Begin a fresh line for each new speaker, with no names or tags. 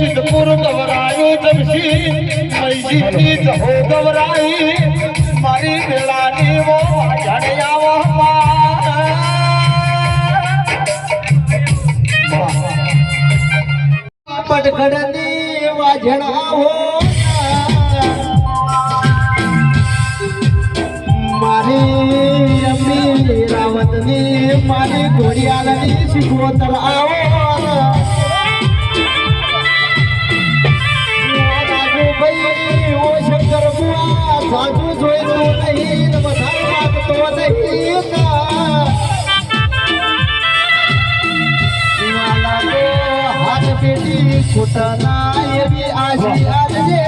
सिद्धपुर गवरायो जमशी मैजी हो गवराई मारी बेलानी वो झड़िया वो
पटखड़नी वाझड़ा हो मारी अम्मी रावतनी मारी घोड़ियालनी शिकोतर आओ साधु जोईतो नहीं नमस्कार मागतो नहीं शिवाला तो हात पेटी खुटना ये भी आशी आज जे